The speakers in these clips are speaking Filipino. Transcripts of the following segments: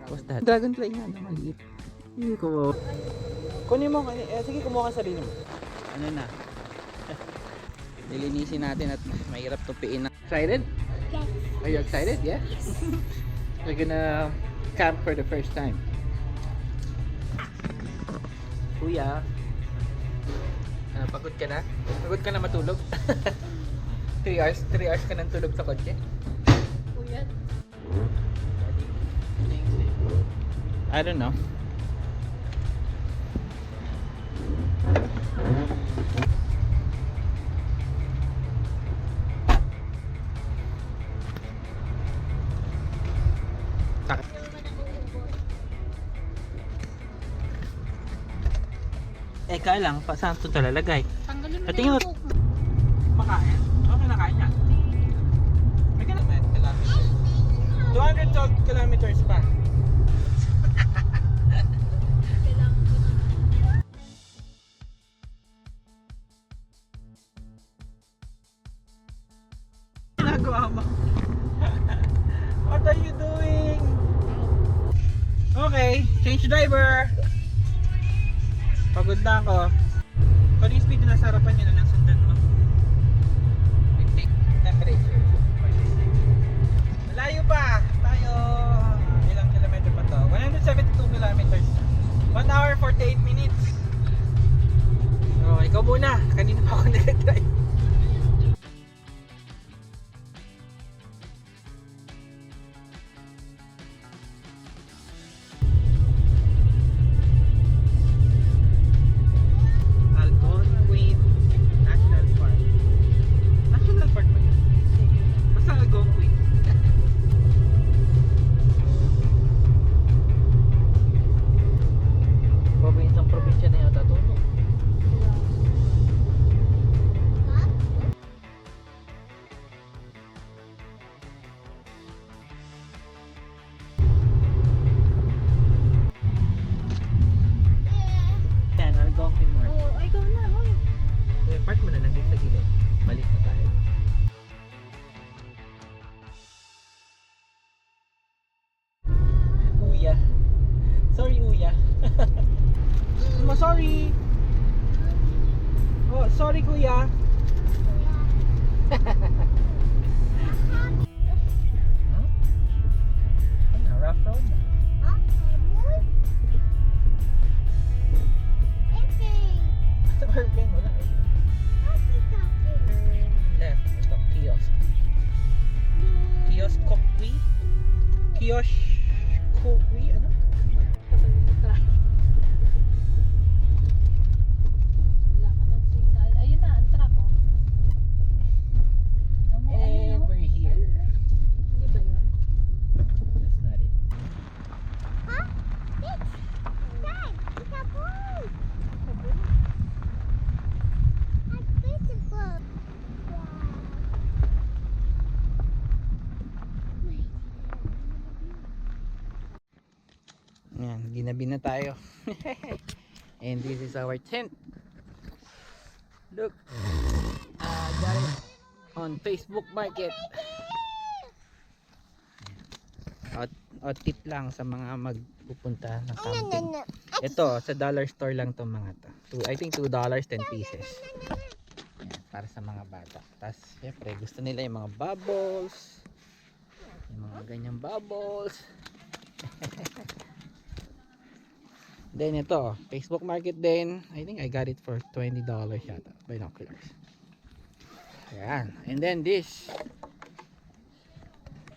What's that? Dragonfly nga na maliit. Hindi ko. Kunin mo. Sige, kumuha ka sarili mo. Ano na? Nilinisin natin at mahirap tupiin na. Excited? Yes. Are you excited? Yeah? We're gonna camp for the first time. Kuya, pagod ka na? Pagod ka na matulog? 3 hours ka nang tulog sa kotse? Kuya. I don't know. Kaya lang, saan ito talalagay? Tanggalin mo Tingin na mo. yung coke. Makain? Okay na kain yan. May kilometers. 212 kilometers pa. Ginagawa mo. What are you doing? Okay, change driver. Pagod na ako. Kung yung speed na nasa harapan niya na lang sundan mo. Take temperature. Malayo pa. Tayo. Ilang kilometer pa to? 172 kilometers. 1 hour 48 minutes. So, ikaw muna. Kanina pa ako nag-drive. Algonquin National Park. National Park ba yun? Basta Algonquin. Probinsang probinsya na yata ito, no? Yan, Algonquin Park. Oh, ay, ikaw na. Hoy. Park mo na lang dito sa gilid. Balik na tayo. Uya. Sorry, Uya. Sorry. Oh, sorry, Kuya. Ano, rough road na. Airplane, wala eh. Left, ito, kiosk. Kiosk Kokwi? Kiosk Kokwi, ano? Wala ka ng signal. Ayun na, ang truck, oh. And we're here. Hindi ba yun? That's not it. Yan, ginabi na tayo. And this is our tent. Look. Got it on Facebook Market. Out tip lang sa mga magpupunta ng camping. Ito, sa dollar store lang to mga to. I think $2, 10 pieces. Yan, para sa mga bata. Tapos, syempre, gusto nila yung mga bubbles. Yung mga ganyang bubbles. Then ito, Facebook Market din. I think I got it for $20 yata. Binoculars. Ayan. And then this.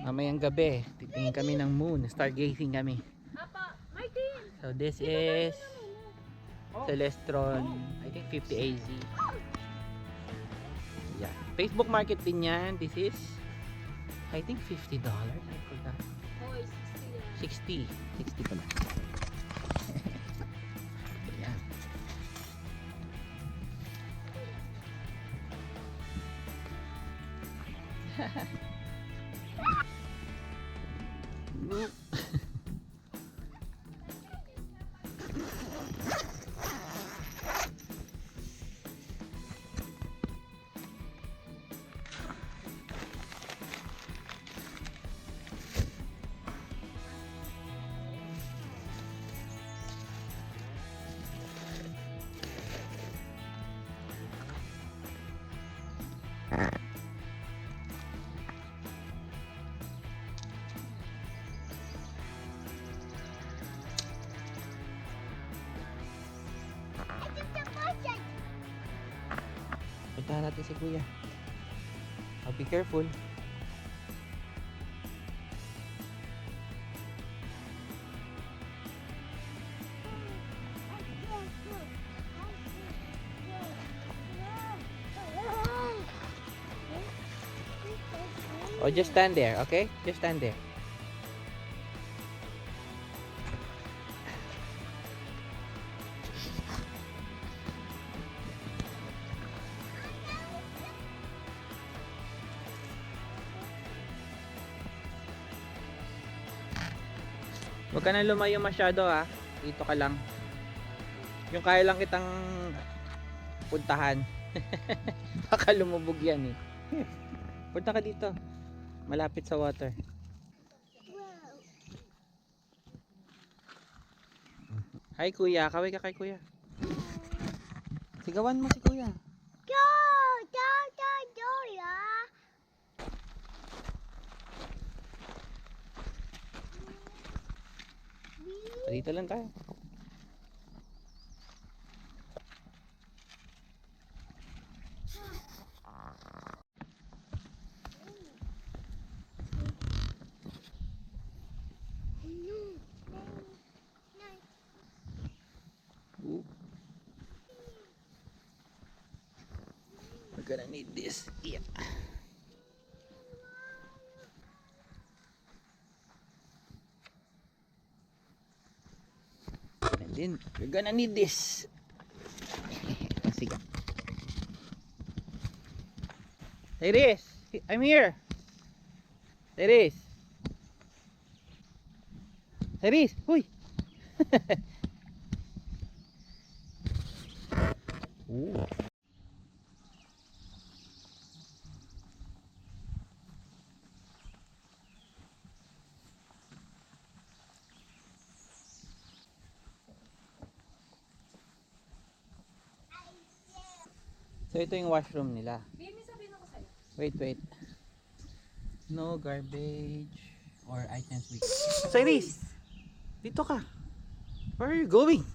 Mamayang gabi, titingin kami ng moon. Stargazing kami. Apa, Martin! So this is Celestron, I think 50 AZ. Yeah. Facebook Market din yan. This is, I think $50. I forgot. Hoy, 60 yan. 60 pala. Ayan. Puntahan natin si kuya. Oh, be careful. Oh, just stand there, okay? Just stand there. Huwag ka na lumayo masyado ha. Dito ka lang. Yung kaya lang kitang puntahan. Baka lumubog yan eh. Punta ka dito. Malapit sa water. Hi kuya, kaway ka kay kuya. Sigawan mo si kuya. Dito lang tayo. We're gonna need this. Yeah. And then we're gonna need this. Sige. Iris, I'm here. Iris. Iris, huy. Ooh. So ito yung washroom nila. Baby, sabihin ako sa'yo. Wait. No garbage or items we... Cyrus! Dito ka. Where are you going?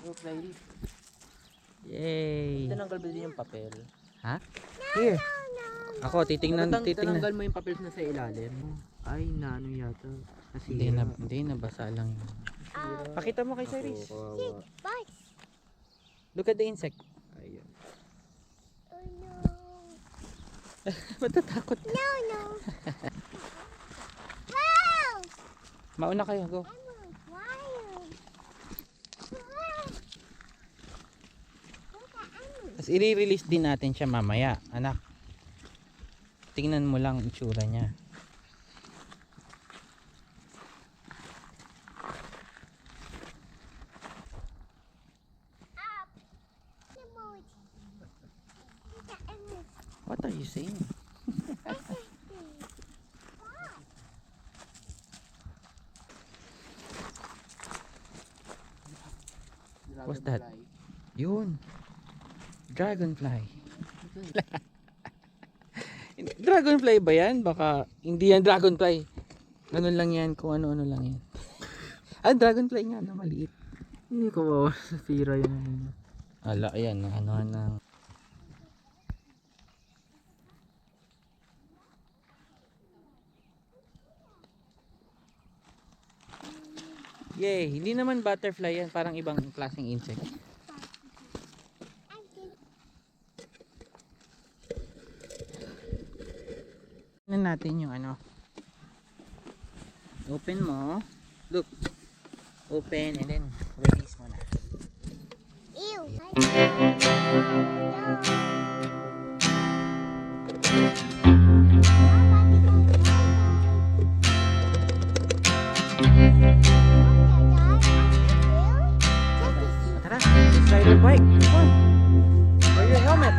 Look, Cyrus. Yay! Tinanggal ba din yung papel? Ha? Here. Ako, titingnan. Tinanggal mo yung papel na sa ilalim. Ay, naano yata. Nasira. Hindi, nabasa lang yun. Pakita mo kay Cyrus. Kawawa. Look at the insect. Ayan. Matatakot ka. Mauna kayo, go. Tapos i-release din natin siya mamaya, anak. Tingnan mo lang itsura niya. What are you saying? What's that? Yun. Dragonfly. Dragonfly ba yan? Baka hindi yan dragonfly. Ganun lang yan, kung ano-ano lang yan. Dragonfly nga na maliit. Hindi kawawa. Nasira yun. Ala, ayan, ano na. Yay, hindi naman butterfly yan, parang ibang klaseng insect. Tingnan natin yung ano. Open mo. Look. Open and then release mo na. Tara, let's ride your bike. Come on. Wear your helmet.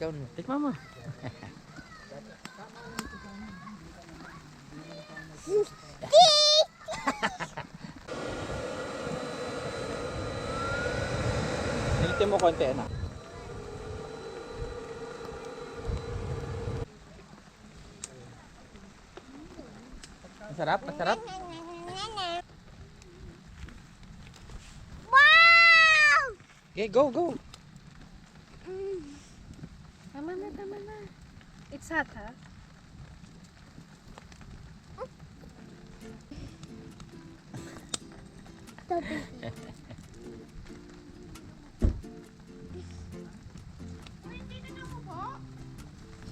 Ikaw na. Tikman mo. Hinitin mo konti, anak. Masarap, masarap. Okay, go, go. Tama na, tama na. It's hot, ha?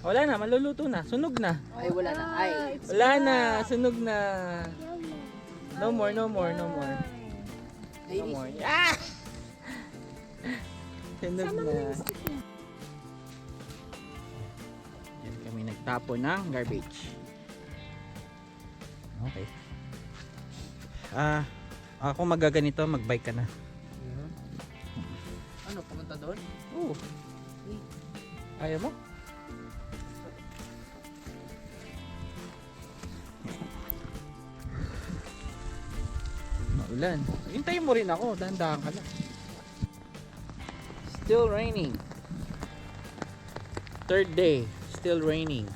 Wala na, maluluto na. Sunog na. Ay, wala na. Ay. It's Wala na, hot. sunog na. No more, no more, no more. No Ladies. more. Ah! Sunog na. Yan kami nagtapo ng garbage. Okay. Ako magaganito, magbike ka na. Ano, pumunta doon? Oo. Ayaw mo? Maulan. Hintayin mo rin ako, dahan-dahan ka lang. Still raining. Third day, still raining.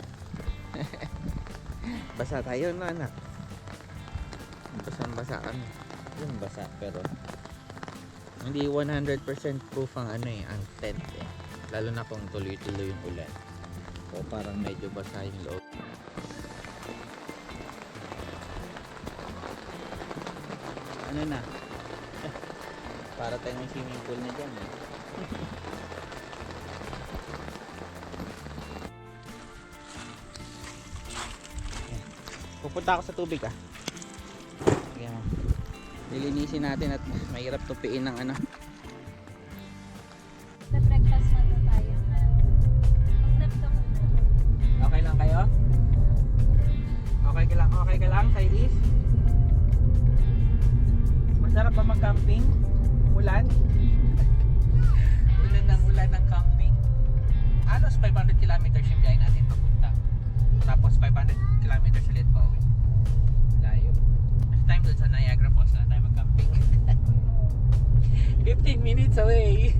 Basa tayo, no, anak? Basang-basa kami. Yung basa, pero hindi 100% proof ang ano eh, ang tent eh. Lalo na kung tuloy-tuloy yung ulan. So parang medyo basa yung loob. Ano na? Para tayo may swimming pool na dyan eh. Pupunta ako sa tubig ah. Ayan. Lilinisin natin at mahirap tupiin ng ano. Sa breakfast na to tayo. Mag-nap ka muna. Okay lang kayo? Okay ka lang, Cyrus? Masarap ba mag-camping? Ulan? Ulan ng camping. Alos 500 kilometers yung biyahe natin papunta. Tapos 500 kilometers ulit pa uwi. Layo. Next time dun sa Niagara Falls na tayo mag-camping. 15 minutes away.